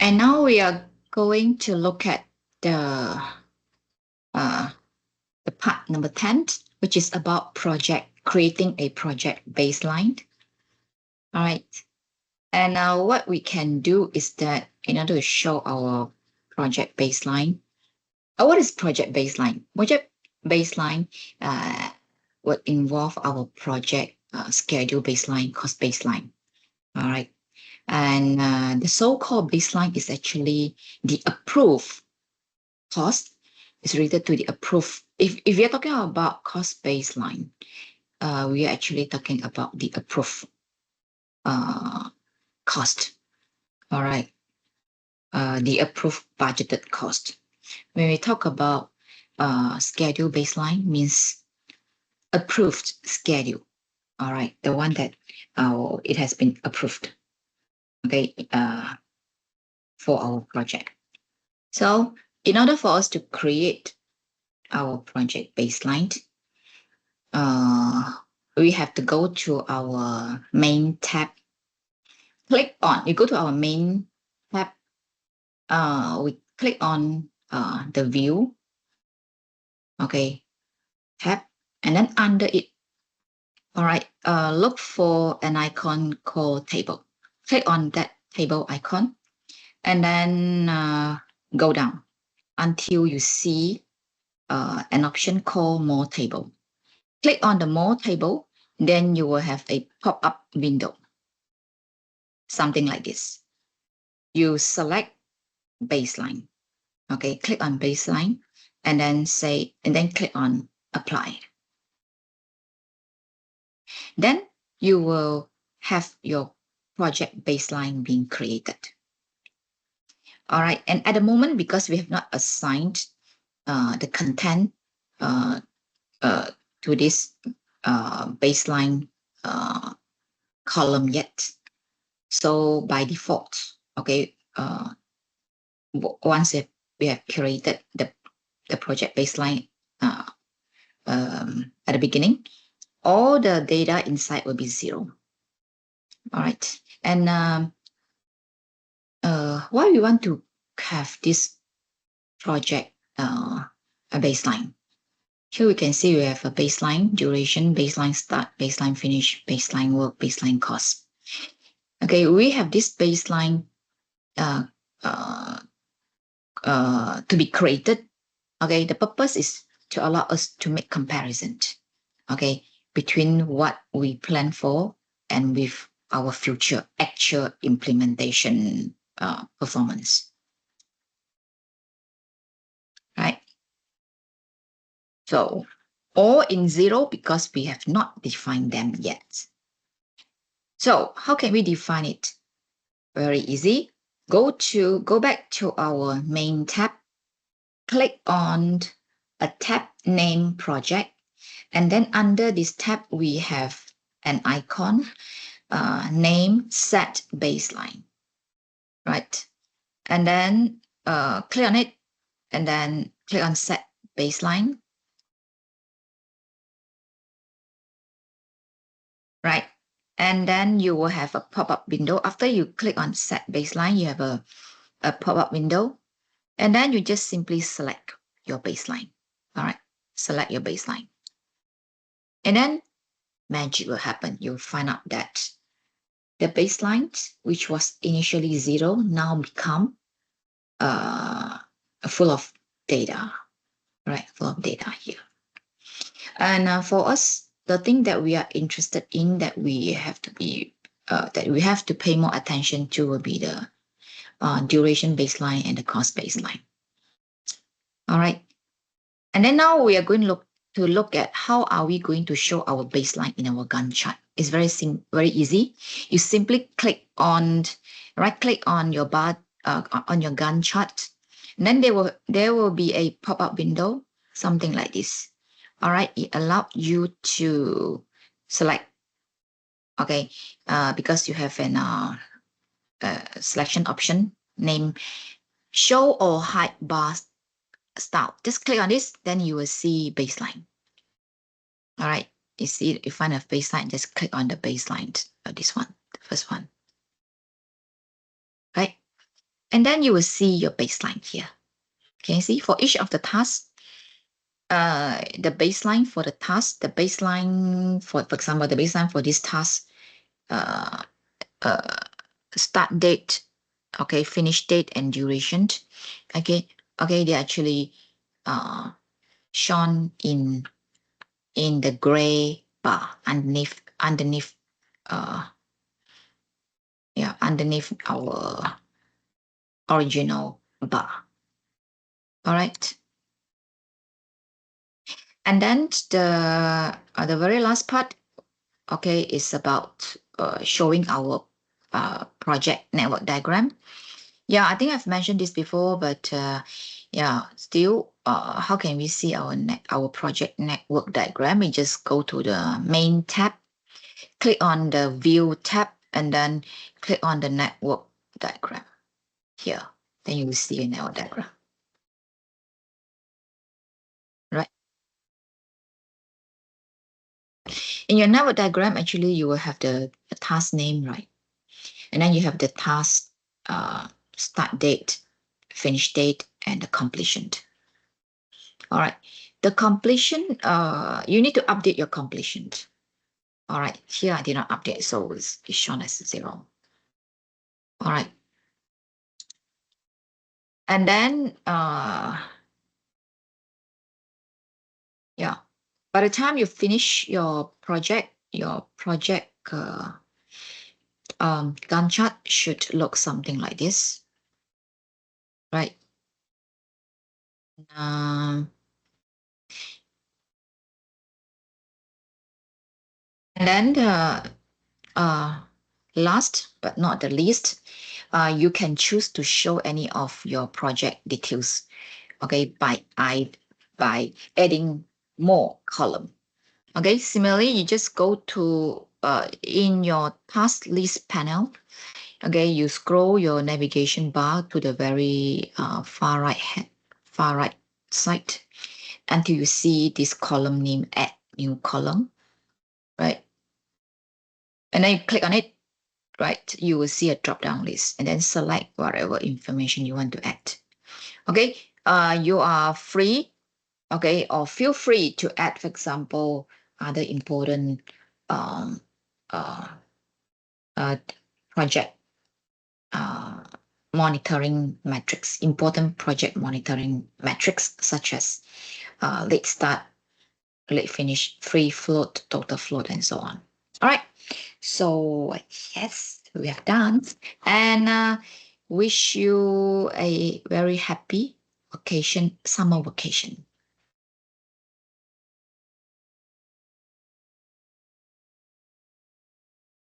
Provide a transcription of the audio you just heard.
And now we are going to look at the part number 10, which is about creating a project baseline. All right. And now what we can do is that in order to show our project baseline, what is project baseline? Project baseline would involve our project schedule baseline, cost baseline. All right. And the so-called baseline is actually the approved cost is related to the approved. If you're talking about cost baseline, we are actually talking about the approved cost. All right. The approved budgeted cost. When we talk about schedule baseline means approved schedule. All right. The one that it has been approved. Okay. For our project. So in order for us to create our project baseline, we have to go to our main tab. You go to our main tab. We click on the view, okay, tab, and then under it, all right, look for an icon called table. Click on that table icon, and then go down until you see an option called more table. Click on the more table, then you will have a pop-up window, something like this. You select baseline. Okay, click on baseline and then click on apply. Then you will have your project baseline being created. All right, and at the moment, because we have not assigned the content to this baseline column yet. So by default, okay, once we have created the project baseline at the beginning, all the data inside will be 0. All right, and why we want to have this project a baseline? Here we can see we have a baseline duration, baseline start, baseline finish, baseline work, baseline cost. Okay, we have this baseline to be created. Okay, the purpose is to allow us to make comparison, okay, between what we plan for and with our future actual implementation performance. Right? So all in 0 because we have not defined them yet. So how can we define it? Very easy. Go back to our main tab, click on a tab named project, and then under this tab we have an icon named set baseline, right? And then click on it, and then click on set baseline, right? And then you will have a pop-up window. After you click on set baseline, you have a pop-up window, and then you just simply select your baseline. All right, select your baseline. And then magic will happen. You'll find out that the baseline, which was initially 0, now become full of data, right? Full of data here. And for us, the thing that we are interested in that we have to pay more attention to will be the duration baseline and the cost baseline. All right. And then now we are going to look at how are we going to show our baseline in our Gantt chart. It's very easy. You simply right-click on your bar on your Gantt chart, and then there will be a pop-up window, something like this. All right, it allows you to select. Okay, because you have an selection option named Show or Hide Bar Style. Just click on this, then you will see baseline. All right, you find a baseline, just click on the baseline, this one, the first one. Right? And then you will see your baseline here. Can you see for each of the tasks? The baseline for the task, the baseline for example, the baseline for this task, uh, uh, start date, okay, finish date and duration, okay, they actually shown in the gray bar underneath underneath our original bar. All right. And then the very last part, okay, is about showing our project network diagram. Yeah, I think I've mentioned this before, but yeah, still, how can we see our project network diagram? We just go to the main tab, click on the view tab, and then click on the network diagram here. Then you will see a network diagram. Right. In your network diagram, actually, you will have the task name, right? And then you have the task start date, finish date, and the completion. All right. The completion, you need to update your completion. All right. Here I did not update, so it's shown as 0. All right. And then, yeah, by the time you finish your project, Gantt chart should look something like this, right? And then last but not the least, you can choose to show any of your project details, okay, by adding more column. Okay, similarly, you just go to in your task list panel. Okay, you scroll your navigation bar to the very far right side until you see this column name add new column, right? And then you click on it, right? You will see a drop down list and then select whatever information you want to add. Okay, you are free, okay, or feel free to add, for example, other important um, uh, project monitoring metrics, important project monitoring metrics such as late start, late finish, free float, total float, and so on. All right. So yes, we have done, and wish you a very happy vacation, summer vacation.